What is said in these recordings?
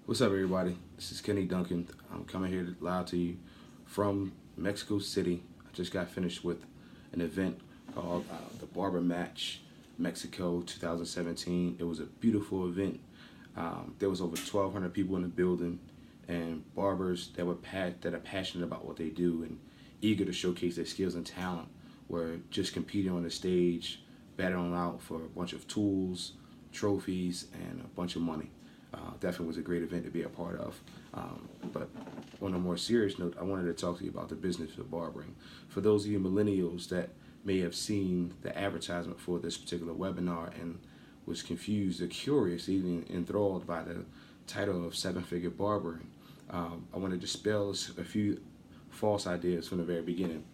What's up, everybody? This is Kenny Duncan. I'm coming here live to you from Mexico City. I just got finished with an event called the Barber Match Mexico 2017. It was a beautiful event. There was over 1,200 people in the building, and barbers that are passionate about what they do and eager to showcase their skills and talent were just competing on the stage, battling out for a bunch of tools, trophies, and a bunch of money. Definitely was a great event to be a part of. But on a more serious note, I wanted to talk to you about the business of barbering. For those of you millennials that may have seen the advertisement for this particular webinar and was confused or curious, even enthralled by the title of Seven Figure Barbering, I want to dispel a few false ideas from the very beginning.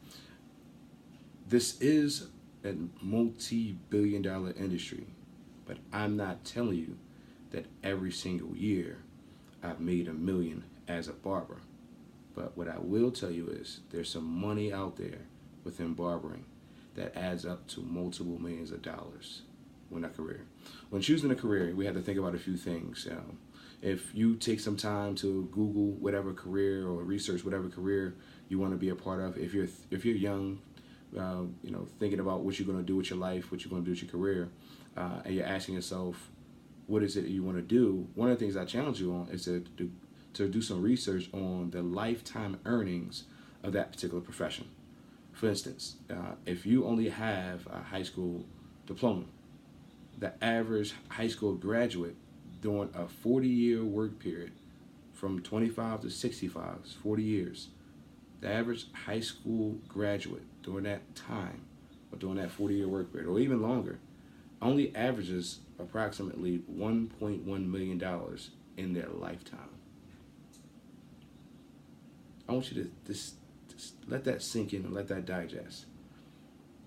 This is a multi-billion-dollar industry, but I'm not telling you that every single year I've made $1 million as a barber. But what I will tell you is there's some money out there within barbering that adds up to multiple millions of dollars in a career. When choosing a career, we have to think about a few things. If you take some time to Google whatever career or research whatever career you want to be a part of, if you're young, thinking about what you're going to do with your life, what you're going to do with your career, and you're asking yourself, what is it that you want to do? One of the things I challenge you on is to do some research on the lifetime earnings of that particular profession. For instance, if you only have a high school diploma, the average high school graduate during a 40-year work period from 25 to 65 is 40 years. The average high school graduate during that time, or during that 40-year work period, or even longer, only averages approximately $1.1 million in their lifetime. I want you to just let that sink in and let that digest.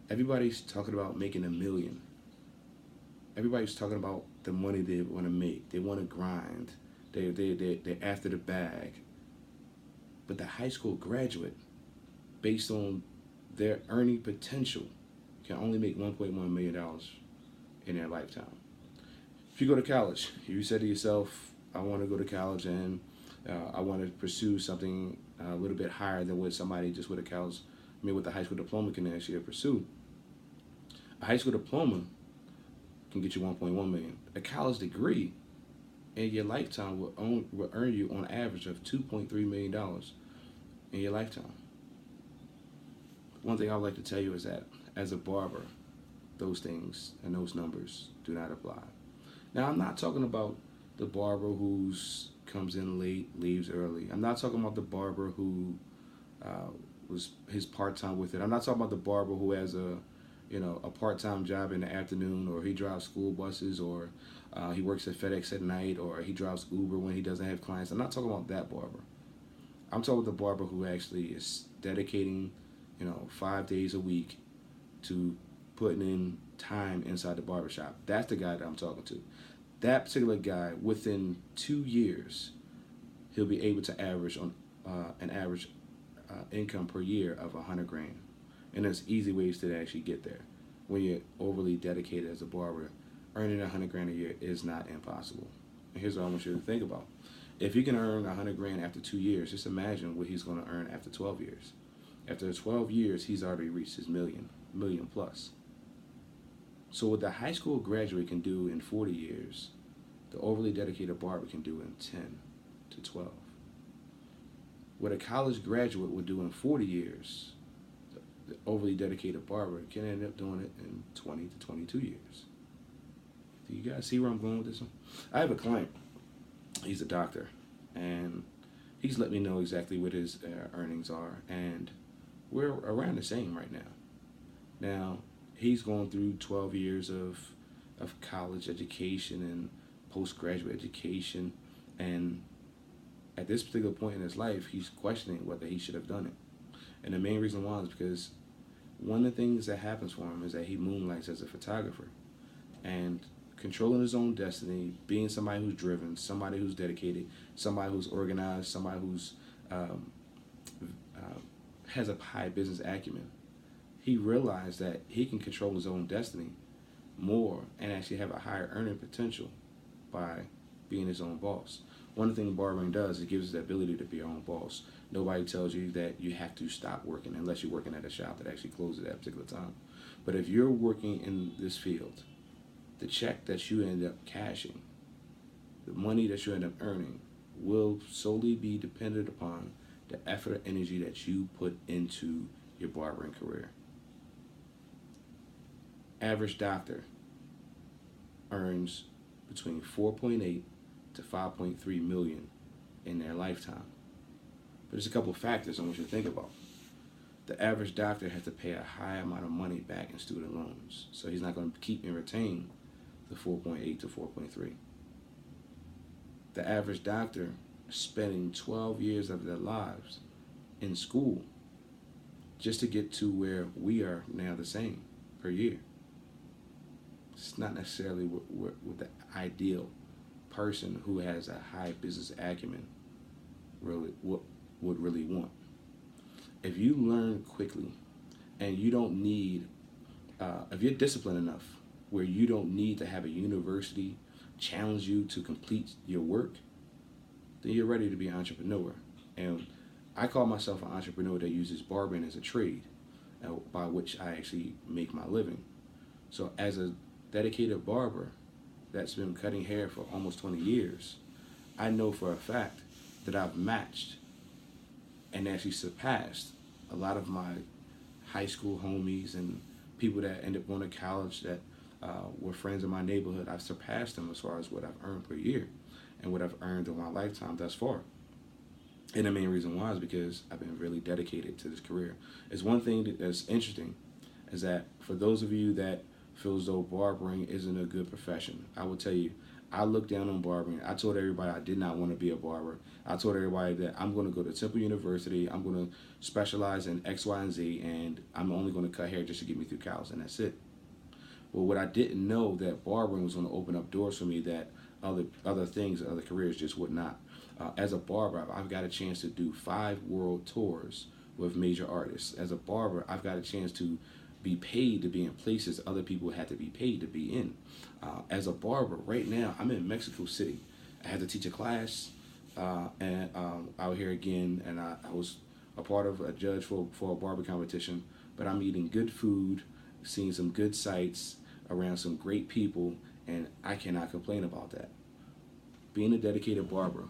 Everybody's talking about making $1 million. Everybody's talking about the money they want to make. They want to grind. They're after the bag. But the high school graduate, based on their earning potential, can only make $1.1 million in their lifetime. If you go to college, you said to yourself, I want to go to college and I want to pursue something a little bit higher than what somebody just with a high school diploma can actually pursue. A high school diploma can get you 1.1 million. A college degree in your lifetime will earn you on average of $2.3 million in your lifetime. One thing I would like to tell you is that as a barber, those things and those numbers do not apply. Now, I'm not talking about the barber who comes in late, leaves early. I'm not talking about the barber who was his part-time with it. I'm not talking about the barber who has a part-time job in the afternoon, or he drives school buses, or he works at FedEx at night, or he drives Uber when he doesn't have clients. I'm not talking about that barber. I'm talking about the barber who actually is dedicating, 5 days a week to putting in time inside the barbershop. That's the guy that I'm talking to. That particular guy, within 2 years, he'll be able to average on an average income per year of $100,000. And there's easy ways to actually get there. When you're overly dedicated as a barber, earning $100,000 a year is not impossible. And here's what I want you to think about. If he can earn $100,000 after 2 years, just imagine what he's going to earn after 12 years. After 12 years, he's already reached his million plus. So what the high school graduate can do in 40 years, the overly dedicated barber can do in 10 to 12. What a college graduate would do in 40 years, the overly dedicated barber can end up doing it in 20 to 22 years. Do you guys see where I'm going with this one? I have a client. He's a doctor, and he's let me know exactly what his earnings are, and we're around the same right now. Now, he's going through 12 years of college education and postgraduate education, and at this particular point in his life, he's questioning whether he should have done it. And the main reason why is because one of the things that happens for him is that he moonlights as a photographer, and controlling his own destiny, being somebody who's driven, somebody who's dedicated, somebody who's organized, somebody who's has a high business acumen. He realized that he can control his own destiny more and actually have a higher earning potential by being his own boss. One thing barbering does, it gives us the ability to be your own boss. Nobody tells you that you have to stop working unless you're working at a shop that actually closes at that particular time. But if you're working in this field, the check that you end up cashing, the money that you end up earning, will solely be dependent upon the effort and energy that you put into your barbering career. Average doctor earns between 4.8 to 5.3 million in their lifetime. But there's a couple of factors I want you to think about. The average doctor has to pay a high amount of money back in student loans, so he's not going to keep and retain the 4.8 to 4.3. The average doctor is spending 12 years of their lives in school just to get to where we are now the same per year. It's not necessarily what the ideal person who has a high business acumen really would really want. If you learn quickly and you don't need, if you're disciplined enough where you don't need to have a university challenge you to complete your work, then you're ready to be an entrepreneur. And I call myself an entrepreneur that uses barbering as a trade, by which I actually make my living. So as a dedicated barber that's been cutting hair for almost 20 years, I know for a fact that I've matched and actually surpassed a lot of my high school homies and people that ended up going to college that were friends in my neighborhood. I've surpassed them as far as what I've earned per year and what I've earned in my lifetime thus far. And the main reason why is because I've been really dedicated to this career. It's one thing that's interesting is that for those of you that feel as though barbering isn't a good profession, I will tell you, I looked down on barbering. I told everybody I did not want to be a barber. I told everybody that I'm going to go to Temple University, I'm going to specialize in X, Y, and Z, and I'm only going to cut hair just to get me through college, and that's it. Well, what I didn't know, that barbering was going to open up doors for me that other things, other careers just would not. As a barber, I've got a chance to do 5 world tours with major artists. As a barber, I've got a chance to be paid to be in places other people had to be paid to be in. As a barber, right now, I'm in Mexico City. I had to teach a class and out here again, and I was a part of a judge for a barber competition, but I'm eating good food, seeing some good sights, around some great people, and I cannot complain about that. Being a dedicated barber,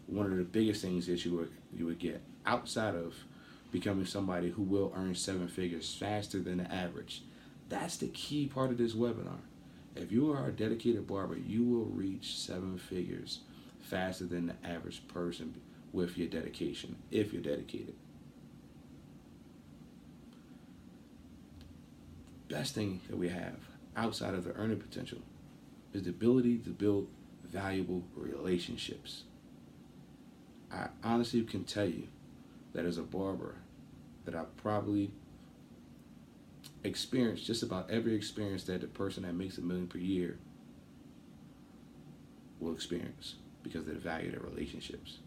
one of the biggest things that you would get outside of becoming somebody who will earn 7 figures faster than the average. That's the key part of this webinar. If you are a dedicated barber, you will reach 7 figures faster than the average person with your dedication, if you're dedicated. Best thing that we have outside of the earning potential is the ability to build valuable relationships. I honestly can tell you that as a barber, that I probably experienced just about every experience that the person that makes $1 million per year will experience because of the value of their relationships.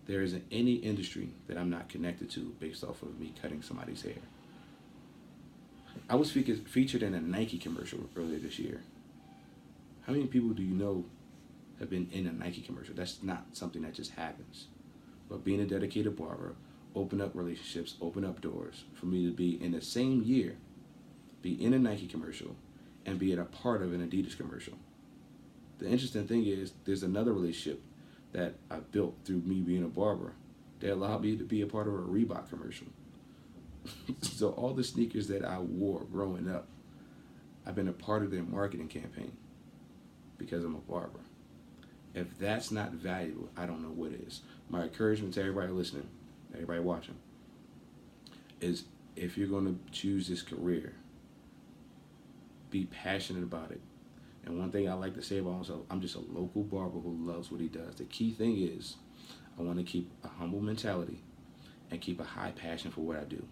There isn't any industry that I'm not connected to based off of me cutting somebody's hair. I was featured in a Nike commercial earlier this year. How many people do you know have been in a Nike commercial? That's not something that just happens. But being a dedicated barber, open up relationships, open up doors for me to be in the same year, be in a Nike commercial, and be a part of an Adidas commercial. The interesting thing is, there's another relationship that I built through me being a barber. They allowed me to be a part of a Reebok commercial. So all the sneakers that I wore growing up, I've been a part of their marketing campaign because I'm a barber. If that's not valuable, I don't know what is. My encouragement to everybody listening, everybody watching, is if you're going to choose this career, be passionate about it. And one thing I like to say about myself, I'm just a local barber who loves what he does. The key thing is I want to keep a humble mentality and keep a high passion for what I do.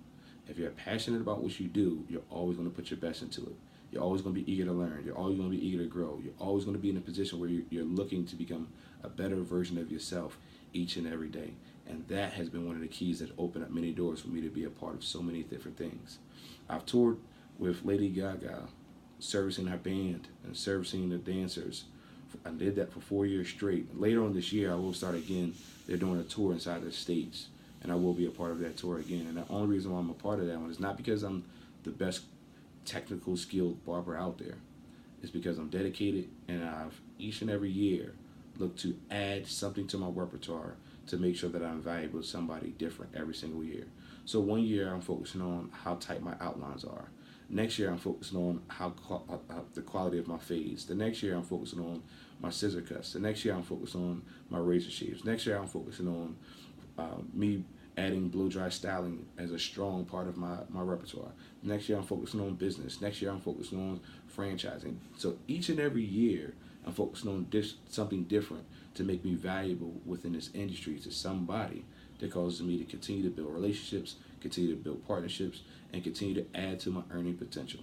If you're passionate about what you do, you're always going to put your best into it. You're always going to be eager to learn. You're always going to be eager to grow. You're always going to be in a position where you're looking to become a better version of yourself each and every day. And that has been one of the keys that opened up many doors for me to be a part of so many different things. I've toured with Lady Gaga, servicing her band and servicing the dancers I did that for 4 years straight. Later on this year, I will start again. They're doing a tour inside the States, and I will be a part of that tour again. And the only reason why I'm a part of that one is not because I'm the best technical skilled barber out there. It's because I'm dedicated, and I've each and every year looked to add something to my repertoire to make sure that I'm valuable to somebody different every single year. So one year I'm focusing on how tight my outlines are. Next year I'm focusing on the quality of my fades. The next year I'm focusing on my scissor cuts. The next year I'm focusing on my razor shaves. Next year I'm focusing on me adding blow dry styling as a strong part of my repertoire. Next year I'm focusing on business. Next year I'm focusing on franchising. So each and every year I'm focusing on something different to make me valuable within this industry to somebody that causes me to continue to build relationships, continue to build partnerships, and continue to add to my earning potential.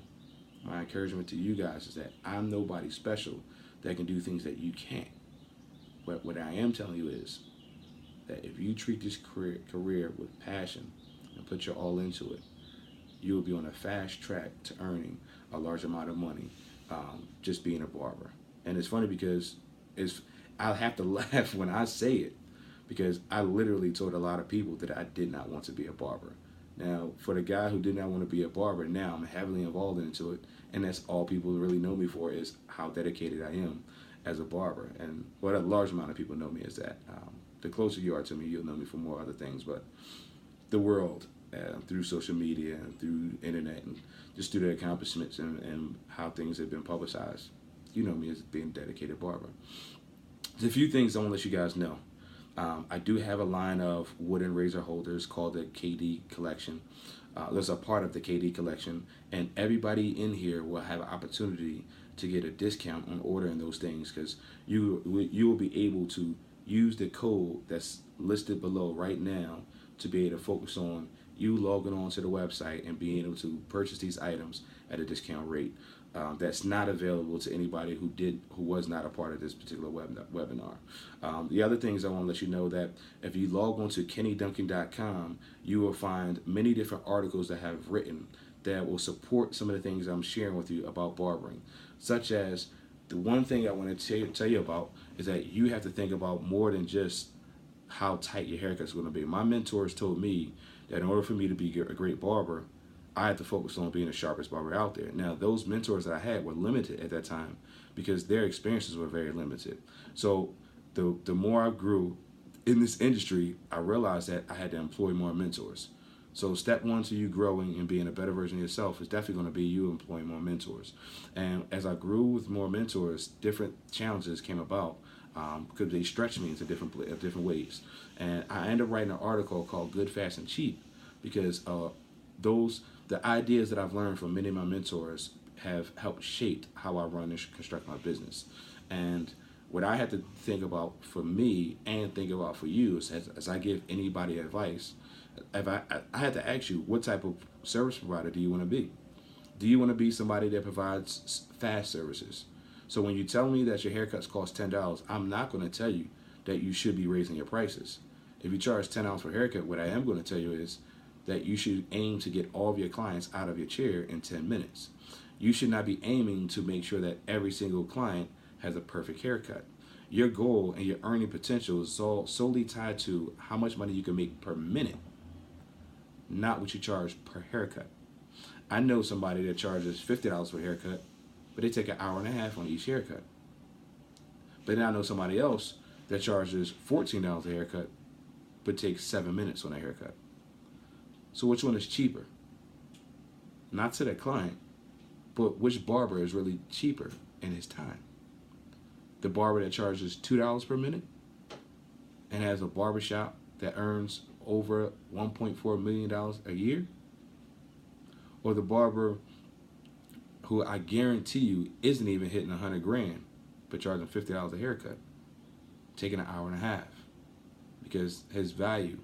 My encouragement to you guys is that I'm nobody special that can do things that you can't. But what I am telling you is that if you treat this career with passion and put your all into it, you will be on a fast track to earning a large amount of money just being a barber. And it's funny because I'll have to laugh when I say it, because I literally told a lot of people that I did not want to be a barber. Now, for the guy who did not want to be a barber, now I'm heavily involved into it, and that's all people really know me for, is how dedicated I am as a barber. And what a large amount of people know me is that. The closer you are to me, you'll know me for more other things, but the world, through social media and through internet and just through the accomplishments and how things have been publicized, you know me as being a dedicated barber. There's a few things I want to let you guys know. I do have a line of wooden razor holders called the KD Collection. There's a part of the KD Collection, and everybody in here will have an opportunity to get a discount on ordering those things, because you will be able to use the code that's listed below right now to be able to focus on you logging on to the website and being able to purchase these items at a discount rate. That's not available to anybody who was not a part of this particular webinar. The other things I want to let you know that if you log on to KennyDuncan.com, you will find many different articles that have written that will support some of the things I'm sharing with you about barbering, such as the one thing I want to tell you about is that you have to think about more than just how tight your haircut is going to be. My mentors told me that in order for me to be a great barber, I had to focus on being the sharpest barber out there. Now, those mentors that I had were limited at that time because their experiences were very limited. So the more I grew in this industry, I realized that I had to employ more mentors. So step one to you growing and being a better version of yourself is definitely going to be you employing more mentors. And as I grew with more mentors, different challenges came about because they stretched me into different ways. And I ended up writing an article called Good, Fast, and Cheap, because the ideas that I've learned from many of my mentors have helped shape how I run and construct my business. And what I had to think about for me and think about for you is, as I give anybody advice, if I had to ask you, what type of service provider do you want to be? Do you want to be somebody that provides fast services? So when you tell me that your haircuts cost $10, I'm not going to tell you that you should be raising your prices. If you charge $10 for a haircut, what I am going to tell you is that you should aim to get all of your clients out of your chair in 10 minutes. You should not be aiming to make sure that every single client has a perfect haircut. Your goal and your earning potential is solely tied to how much money you can make per minute, not what you charge per haircut. I know somebody that charges $50 for a haircut, but they take an hour and a half on each haircut. But then I know somebody else that charges $14 a haircut, but takes 7 minutes on a haircut. So which one is cheaper? Not to the client, but which barber is really cheaper in his time? The barber that charges $2 per minute and has a barbershop that earns over $1.4 million a year? Or the barber who I guarantee you isn't even hitting 100 grand, but charging $50 a haircut, taking an hour and a half, because his value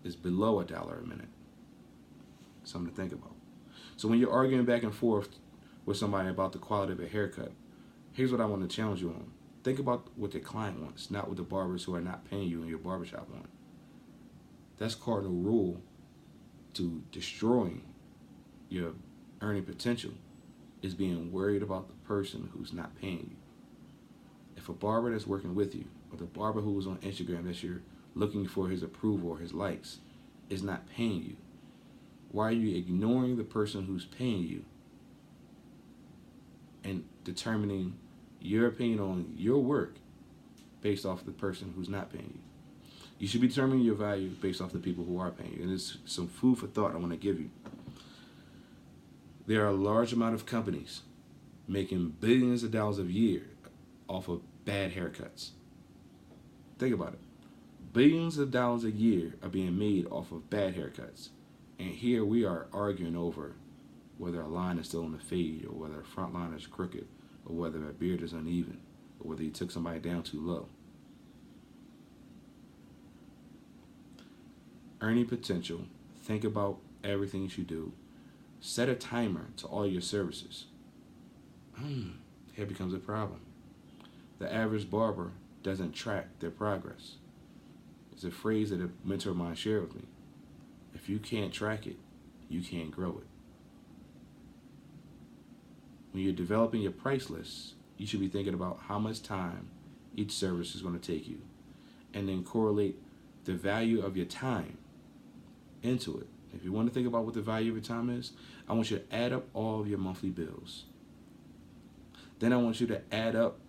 is below $1 a minute. Something to think about. So when you're arguing back and forth with somebody about the quality of a haircut, here's what I want to challenge you on. Think about what the client wants, not what the barbers who are not paying you in your barbershop want. That's cardinal rule to destroying your earning potential, is being worried about the person who's not paying you. If a barber that's working with you, or the barber who was on Instagram that you're looking for his approval or his likes, is not paying you, why are you ignoring the person who's paying you and determining your opinion on your work based off the person who's not paying you? You should be determining your value based off the people who are paying you. And there's some food for thought I want to give you. There are a large amount of companies making billions of dollars a year off of bad haircuts. Think about it. Billions of dollars a year are being made off of bad haircuts. And here we are arguing over whether a line is still in the fade, or whether a front line is crooked, or whether a beard is uneven, or whether you took somebody down too low. Earning potential. Think about everything you should do. Set a timer to all your services. Here becomes a problem. The average barber doesn't track their progress. It's a phrase that a mentor of mine shared with me. If you can't track it, you can't grow it. When you're developing your price list, you should be thinking about how much time each service is going to take you, and then correlate the value of your time into it. If you want to think about what the value of your time is, I want you to add up all of your monthly bills. Then I want you to add up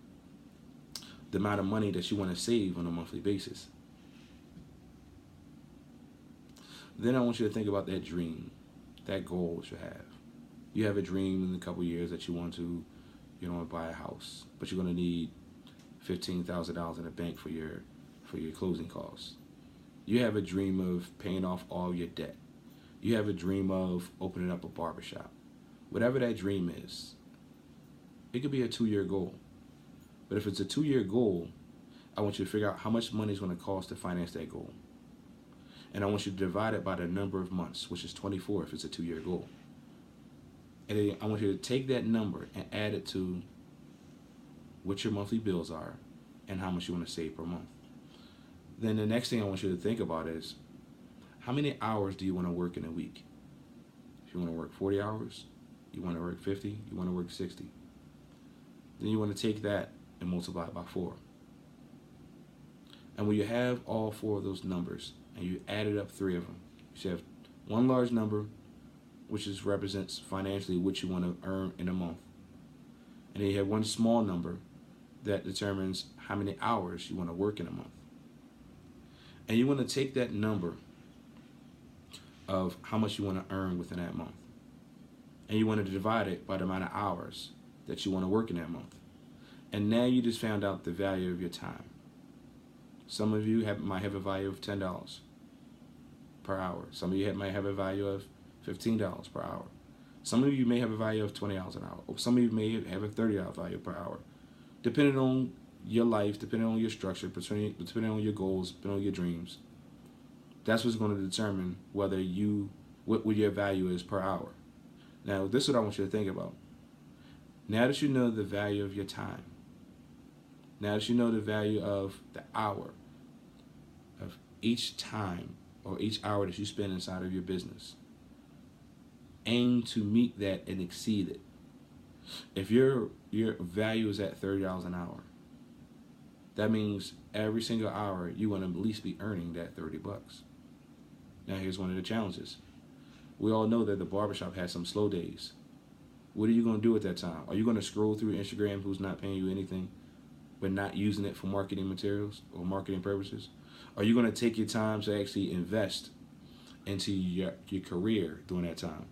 the amount of money that you want to save on a monthly basis. Then I want you to think about that dream, that goal that you have. You have a dream in a couple of years that you want to buy a house, but you're going to need $15,000 in the bank for your closing costs. You have a dream of paying off all your debt. You have a dream of opening up a barbershop. Whatever that dream is, it could be a 2-year goal. But if it's a 2-year goal, I want you to figure out how much money it's going to cost to finance that goal. And I want you to divide it by the number of months, which is 24 if it's a 2-year goal. And then I want you to take that number and add it to what your monthly bills are and how much you want to save per month. Then the next thing I want you to think about is, how many hours do you want to work in a week? If you want to work 40 hours, you want to work 50, you want to work 60. Then you want to take that and multiply it by 4. And when you have all 4 of those numbers and you added up 3 of them, you should have one large number, which represents financially what you want to earn in a month. And then you have one small number that determines how many hours you want to work in a month. And you want to take that number of how much you want to earn within that month, and you want to divide it by the amount of hours that you want to work in that month. And now you just found out the value of your time. Some of you might have a value of $10 per hour. Some of you might have a value of $15 per hour. Some of you may have a value of $20 an hour. Or some of you may have a $30 value per hour. Depending on your life, depending on your structure, depending on your goals, depending on your dreams. That's what's going to determine what your value is per hour. Now, this is what I want you to think about. Now that you know the value of your time, now that you know the value of the hour, of each time or each hour that you spend inside of your business, aim to meet that and exceed it. If your value is at $30 an hour, that means every single hour you want to at least be earning that $30. Now here's one of the challenges. We all know that the barbershop has some slow days. What are you going to do at that time? Are you going to scroll through Instagram who's not paying you anything, but not using it for marketing materials or marketing purposes? Are you going to take your time to actually invest into your career during that time?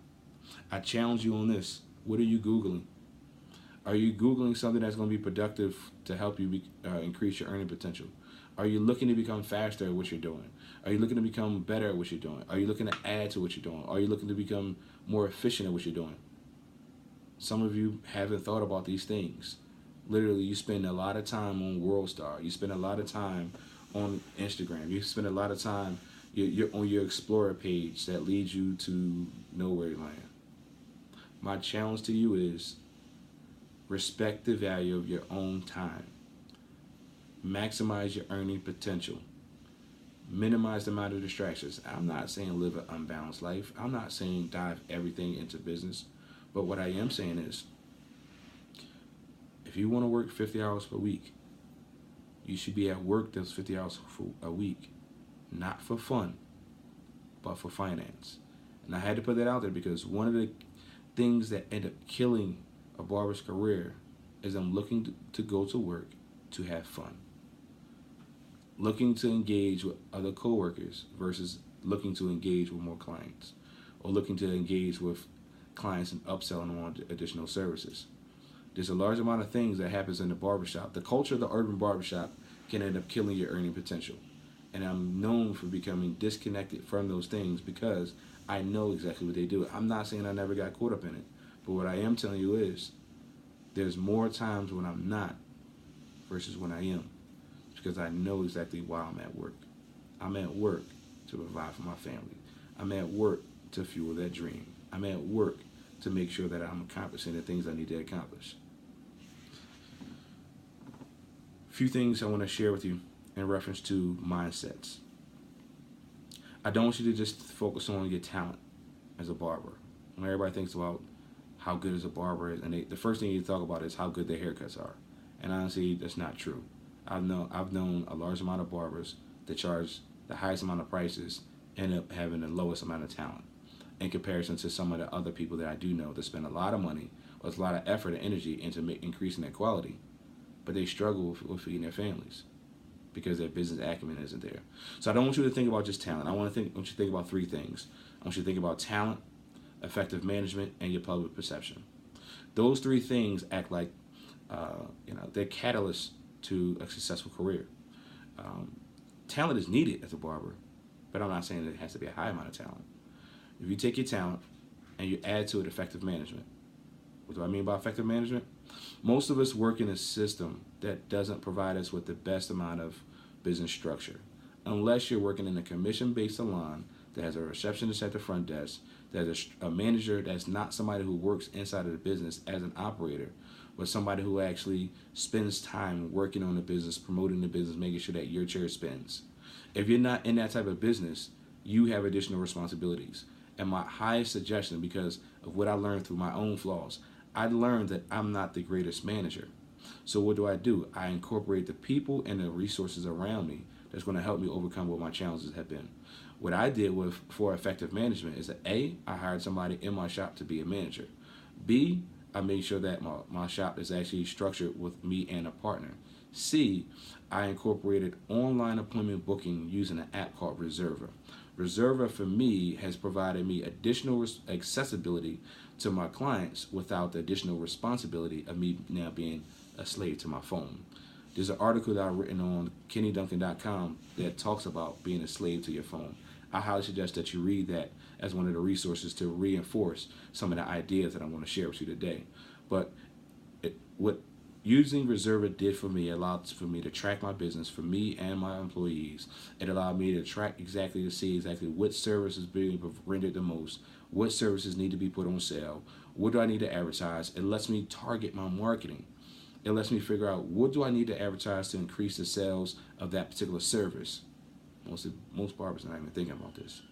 I challenge you on this. What are you Googling? Are you Googling something that's going to be productive to help you increase your earning potential? Are you looking to become faster at what you're doing? Are you looking to become better at what you're doing? Are you looking to add to what you're doing? Are you looking to become more efficient at what you're doing? Some of you haven't thought about these things. Literally, you spend a lot of time on WorldStar. You spend a lot of time on Instagram. You spend a lot of time you're on your Explorer page that leads you to nowhere land. My challenge to you is respect the value of your own time. Maximize your earning potential. Minimize the amount of distractions. I'm not saying live an unbalanced life. I'm not saying dive everything into business. But what I am saying is, if you want to work 50 hours per week, You should be at work those 50 hours for a week, not for fun, but for finance. And I had to put that out there because one of the things that end up killing a barber's career is them looking to go to work to have fun, looking to engage with other coworkers versus looking to engage with more clients, or looking to engage with clients and upselling them on additional services. There's a large amount of things that happens in the barbershop. The culture of the urban barbershop can end up killing your earning potential. And I'm known for becoming disconnected from those things because I know exactly what they do. I'm not saying I never got caught up in it, but what I am telling you is there's more times when I'm not versus when I am, because I know exactly why I'm at work. I'm at work to provide for my family. I'm at work to fuel that dream. I'm at work to make sure that I'm accomplishing the things I need to accomplish. A few things I want to share with you in reference to mindsets. I don't want you to just focus on your talent as a barber. When everybody thinks about how good as a barber is, and the first thing you talk about is how good their haircuts are. And honestly, that's not true. I've known a large amount of barbers that charge the highest amount of prices end up having the lowest amount of talent in comparison to some of the other people that I do know that spend a lot of money or a lot of effort and energy into increasing their quality, but they struggle with feeding their families because their business acumen isn't there. So I don't want you to think about just talent. I want you to think about three things. I want you to think about talent, effective management, and your public perception. Those three things act like they're catalysts to a successful career. Talent is needed as a barber, but I'm not saying that it has to be a high amount of talent. If you take your talent and you add to it effective management, what do I mean by effective management? Most of us work in a system that doesn't provide us with the best amount of business structure. Unless you're working in a commission-based salon that has a receptionist at the front desk, that has a manager that's not somebody who works inside of the business as an operator, but somebody who actually spends time working on the business, promoting the business, making sure that your chair spins. If you're not in that type of business, you have additional responsibilities. And my highest suggestion, because of what I learned through my own flaws, I learned that I'm not the greatest manager. So what do? I incorporate the people and the resources around me that's going to help me overcome what my challenges have been. What I did for effective management is that A, I hired somebody in my shop to be a manager. B, I made sure that my shop is actually structured with me and a partner. C, I incorporated online appointment booking using an app called Reserva. Reserva for me has provided me additional accessibility to my clients without the additional responsibility of me now being a slave to my phone. There's an article that I've written on KennyDuncan.com that talks about being a slave to your phone. I highly suggest that you read that as one of the resources to reinforce some of the ideas that I want to share with you today. But what using Reserva did for me allowed for me to track my business for me and my employees. It allowed me to see exactly what service is being rendered the most, what services need to be put on sale, what do I need to advertise. It lets me target my marketing. It lets me figure out what do I need to advertise to increase the sales of that particular service. Most barbers are not even thinking about this.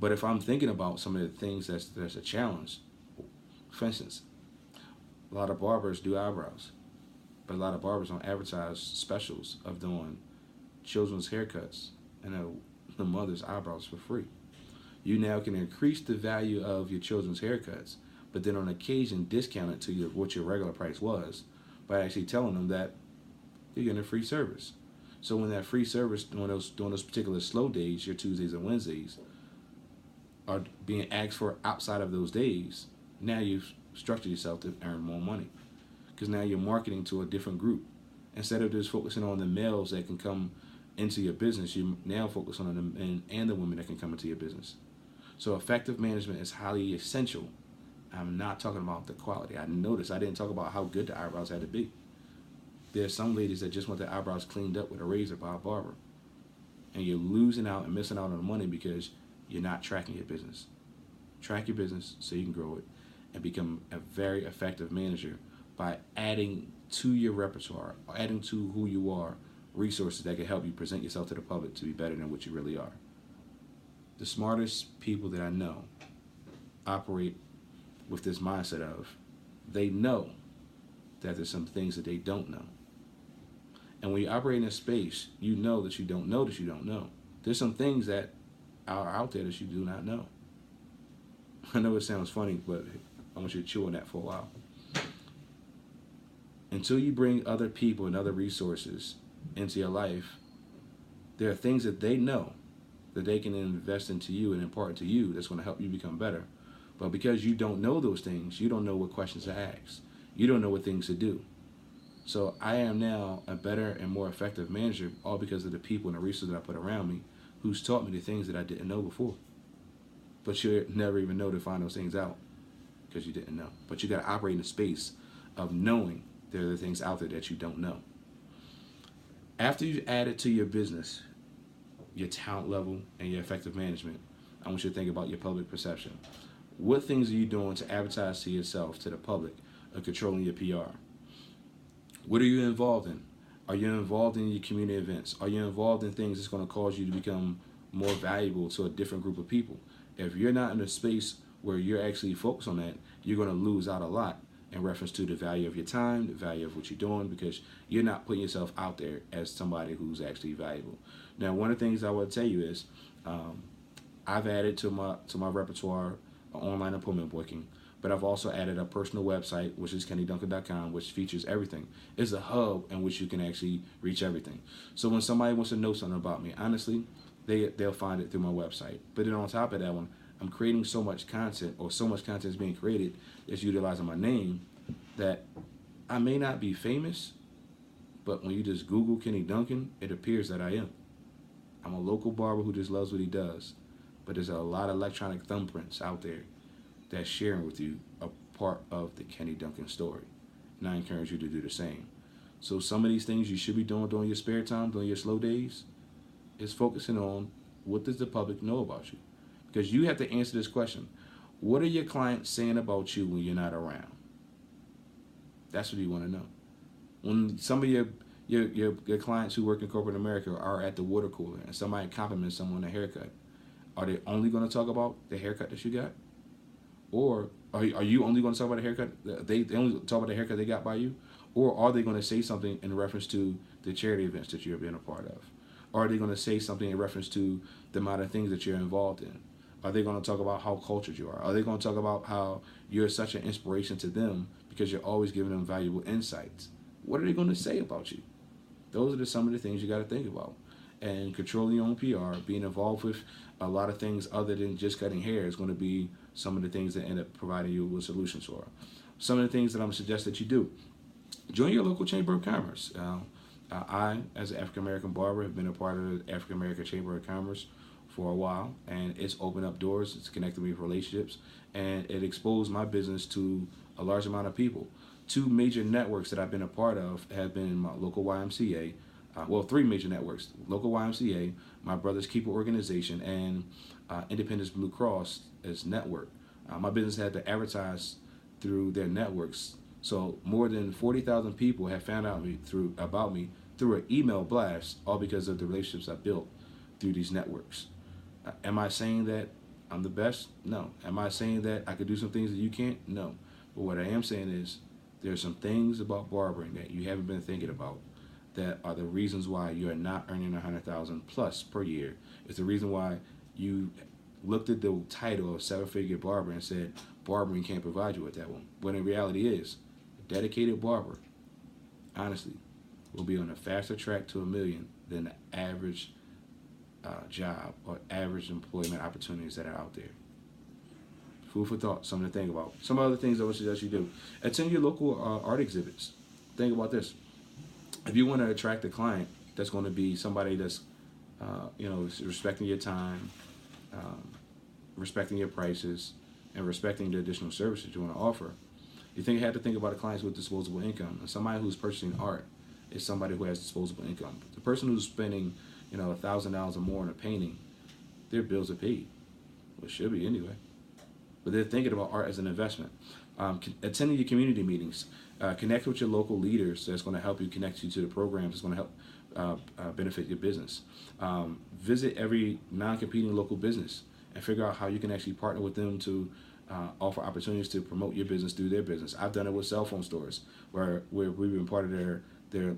But if I'm thinking about some of the things that's a challenge, for instance, a lot of barbers do eyebrows, but a lot of barbers don't advertise specials of doing children's haircuts and the mother's eyebrows for free. You now can increase the value of your children's haircuts, but then on occasion discount it to what your regular price was by actually telling them that you're getting a free service. So when that free service during those particular slow days, your Tuesdays and Wednesdays, are being asked for outside of those days, now you've structured yourself to earn more money, because now you're marketing to a different group. Instead of just focusing on the males that can come into your business, you now focus on the men and the women that can come into your business. So effective management is highly essential. I'm not talking about the quality. I noticed I didn't talk about how good the eyebrows had to be. There's some ladies that just want their eyebrows cleaned up with a razor by a barber, and you're losing out and missing out on the money because you're not tracking your business. Track your business so you can grow it and become a very effective manager by adding to your repertoire, adding to who you are, resources that can help you present yourself to the public to be better than what you really are. The smartest people that I know operate with this mindset of they know that there's some things that they don't know. And when you operate in a space, you know that you don't know that you don't know. There's some things that are out there that you do not know. I know it sounds funny, but I want you to chew on that for a while. Until you bring other people and other resources into your life, there are things that they know that they can invest into you and impart to you that's going to help you become better. But because you don't know those things, you don't know what questions to ask. You don't know what things to do. So I am now a better and more effective manager, all because of the people and the resources that I put around me who's taught me the things that I didn't know before. But you never even know to find those things out because you didn't know. But you got to operate in the space of knowing there are things out there that you don't know. After you've added to your business, your talent level, and your effective management, I want you to think about your public perception. What things are you doing to advertise to yourself, to the public, of controlling your PR? What are you involved in? Are you involved in your community events? Are you involved in things that's going to cause you to become more valuable to a different group of people? If you're not in a space where you're actually focused on that, you're going to lose out a lot in reference to the value of your time, the value of what you're doing, because you're not putting yourself out there as somebody who's actually valuable. Now, one of the things I would tell you is I've added to my repertoire online appointment booking, but I've also added a personal website, which is kennyduncan.com, which features everything. It's a hub in which you can actually reach everything. So when somebody wants to know something about me, honestly, they'll find it through my website. But then on top of that one, I'm creating so much content, or so much content is being created that's utilizing my name, that I may not be famous, but when you just Google Kenny Duncan, it appears that I am. I'm a local barber who just loves what he does. But there's a lot of electronic thumbprints out there that's sharing with you a part of the Kenny Duncan story. And I encourage you to do the same. So some of these things you should be doing during your spare time, during your slow days, is focusing on what does the public know about you? Because you have to answer this question. What are your clients saying about you when you're not around? That's what you want to know. When some of your clients who work in corporate America are at the water cooler and somebody compliments someone on a haircut, are they only going to talk about the haircut that you got? Or are you only going to talk about the haircut? They only talk about the haircut they got by you? Or are they going to say something in reference to the charity events that you're being a part of? Or are they going to say something in reference to the amount of things that you're involved in? Are they going to talk about how cultured you are? Are they going to talk about how you're such an inspiration to them because you're always giving them valuable insights? What are they going to say about you? Those are some of the things you got to think about. And controlling your own PR, being involved with a lot of things other than just cutting hair is going to be some of the things that end up providing you with solutions for. Some of the things that I'm going to suggest that you do. Join your local Chamber of Commerce. I, as an African-American barber, have been a part of the African-American Chamber of Commerce for a while, and it's opened up doors, it's connected me with relationships, and it exposed my business to a large amount of people. Two major networks that I've been a part of have been my local YMCA, three major networks: local YMCA, my brother's keeper organization, and Independence Blue Cross as network. My business had to advertise through their networks, so more than 40,000 people have found out about me through an email blast, all because of the relationships I built through these networks. Am I saying that I'm the best? No. Am I saying that I could do some things that you can't? No. But what I am saying is there are some things about barbering that you haven't been thinking about that are the reasons why you are not earning $100,000 plus per year. It's the reason why you looked at the title of seven-figure barber and said barbering can't provide you with that one. When in reality is, a dedicated barber, honestly, will be on a faster track to $1 million than the average job or average employment opportunities that are out there. Food for thought, something to think about. Some other things I would suggest you do. Attend your local art exhibits. Think about this. If you want to attract a client that's going to be somebody that's, respecting your time, respecting your prices, and respecting the additional services you want to offer, you have to think about the clients with disposable income. And somebody who's purchasing art is somebody who has disposable income. The person who's spending, $1,000 or more on a painting, their bills are paid. Well, it should be anyway. But they're thinking about art as an investment. Attending your community meetings. Connect with your local leaders that's going to help you connect you to the programs that's going to help benefit your business. Visit every non-competing local business and figure out how you can actually partner with them to offer opportunities to promote your business through their business. I've done it with cell phone stores where we've been part of their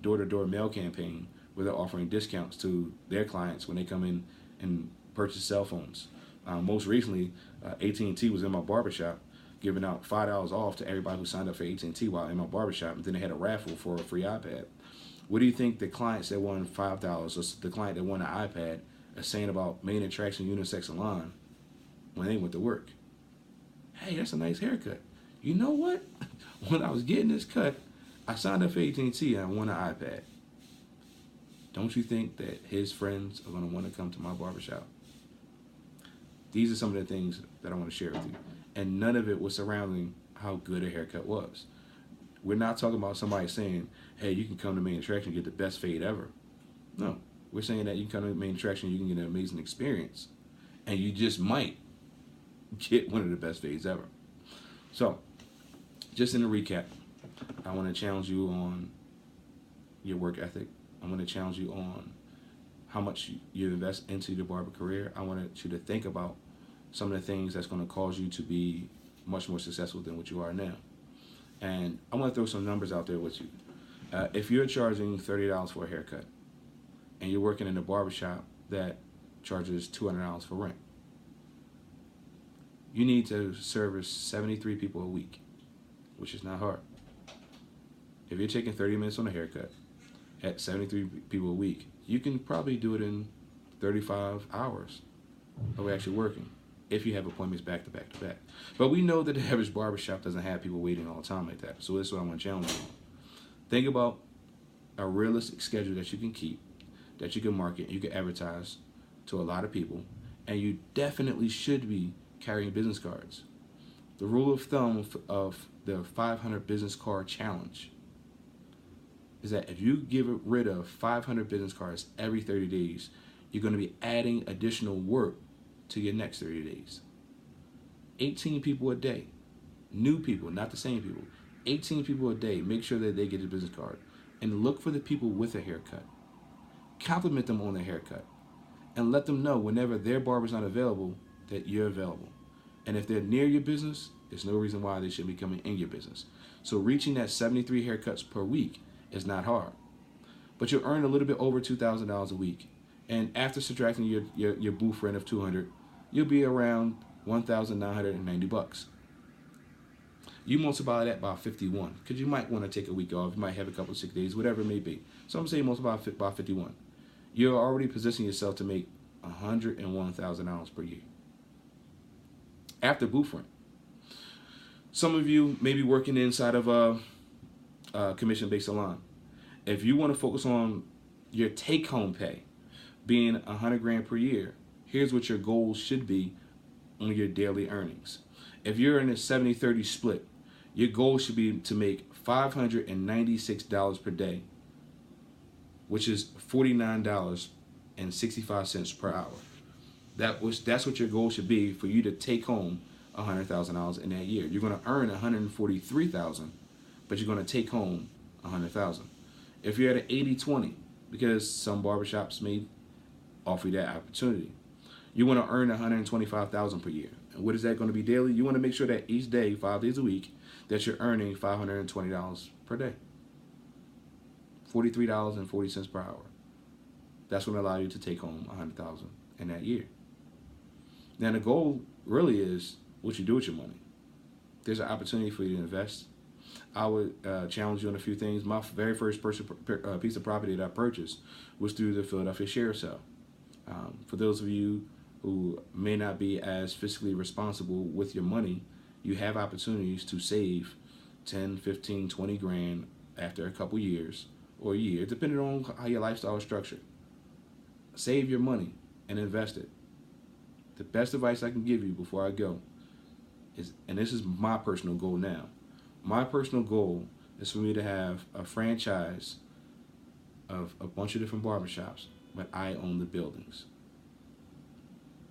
door-to-door mail campaign where they're offering discounts to their clients when they come in and purchase cell phones. Most recently, AT&T was in my barbershop giving out $5 off to everybody who signed up for AT&T while in my barbershop, and then they had a raffle for a free iPad. What do you think the clients that won $5 or the client that won an iPad are saying about Main Attraction Unisex Salon when they went to work? Hey, that's a nice haircut. You know what? When I was getting this cut, I signed up for AT&T and I won an iPad. Don't you think that his friends are going to want to come to my barbershop? These are some of the things that I want to share with you. And none of it was surrounding how good a haircut was. We're not talking about somebody saying, hey, you can come to Main Attraction and get the best fade ever. No, we're saying that you can come to Main Attraction and you can get an amazing experience. And you just might get one of the best fades ever. So, just in a recap, I want to challenge you on your work ethic. I want to challenge you on how much you invest into your barber career. I want you to think about some of the things that's going to cause you to be much more successful than what you are now. And I want to throw some numbers out there with you. If you're charging $30 for a haircut and you're working in a barbershop that charges $200 for rent, you need to service 73 people a week, which is not hard. If you're taking 30 minutes on a haircut at 73 people a week, you can probably do it in 35 hours of actually working if you have appointments back to back to back. But we know that the average barbershop doesn't have people waiting all the time like that. So this is what I want to challenge you on. Think about a realistic schedule that you can keep, that you can market, you can advertise to a lot of people, and you definitely should be carrying business cards. The rule of thumb of the 500 business card challenge is that if you get rid of 500 business cards every 30 days, you're going to be adding additional work to your next 30 days. 18 people a day, new people, not the same people. 18 people a day, make sure that they get a business card. And look for the people with a haircut. Compliment them on their haircut. And let them know whenever their barber's not available that you're available. And if they're near your business, there's no reason why they should be coming in your business. So reaching that 73 haircuts per week is not hard. But you'll earn a little bit over $2,000 a week. And after subtracting your booth rent of $200, you'll be around $1,990. You multiply that by 51, because you might want to take a week off. You might have a couple of sick days, whatever it may be. So I'm saying multiply by 51. You're already positioning yourself to make $101,000 per year after booth rent. Some of you may be working inside of a commission-based salon. If you want to focus on your take-home pay being $100,000 per year, here's what your goals should be on your daily earnings. If you're in a 70-30 split, your goal should be to make $596 per day, which is $49.65 per hour. That's what your goal should be for you to take home $100,000 in that year. You're going to earn $143,000, but you're going to take home $100,000. If you're at an 80-20, because some barbershops may offer you that opportunity, you want to earn $125,000 per year. And what is that going to be daily? You want to make sure that each day, 5 days a week, that you're earning $520 per day. $43.40 per hour. That's going to allow you to take home $100,000 in that year. Now the goal really is what you do with your money. There's an opportunity for you to invest. I would challenge you on a few things. My very first piece of property that I purchased was through the Philadelphia share sale. For those of you who may not be as fiscally responsible with your money, you have opportunities to save 10, 15, 20 grand after a couple years or a year, depending on how your lifestyle is structured. Save your money and invest it. The best advice I can give you before I go is, and this is my personal goal now, my personal goal is for me to have a franchise of a bunch of different barbershops, but I own the buildings.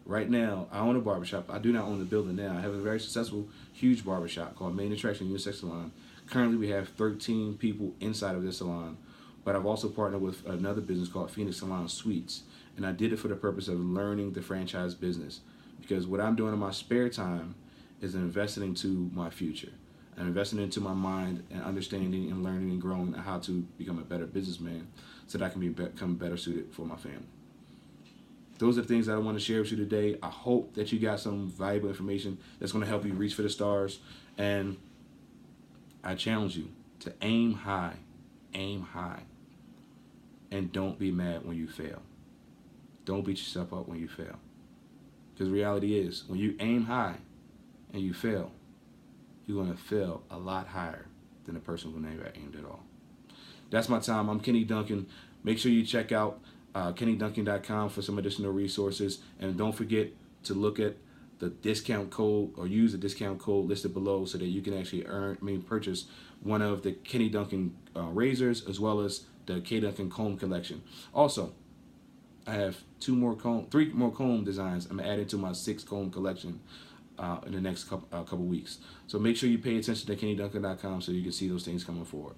Right now, I own a barbershop. I do not own the building now. I have a very successful, huge barbershop called Main Attraction Unisex Salon. Currently, we have 13 people inside of this salon, but I've also partnered with another business called Phoenix Salon Suites, and I did it for the purpose of learning the franchise business, because what I'm doing in my spare time is investing into my future. I'm investing into my mind and understanding and learning and growing how to become a better businessman so that I can become better suited for my family. Those are the things that I want to share with you today. I hope that you got some valuable information that's going to help you reach for the stars. And I challenge you to aim high, and don't be mad when you fail. Don't beat yourself up when you fail. Because the reality is, when you aim high and you fail, you're going to fail a lot higher than the person who never aimed at all. That's my time. I'm Kenny Duncan. Make sure you check out KennyDuncan.com for some additional resources. And don't forget to look at the discount code or use the discount code listed below so that you can actually purchase one of the Kenny Duncan razors as well as the K Duncan comb collection. Also, I have three more comb designs I'm adding to my 6 comb collection in the next couple weeks. So make sure you pay attention to KennyDuncan.com so you can see those things coming forward.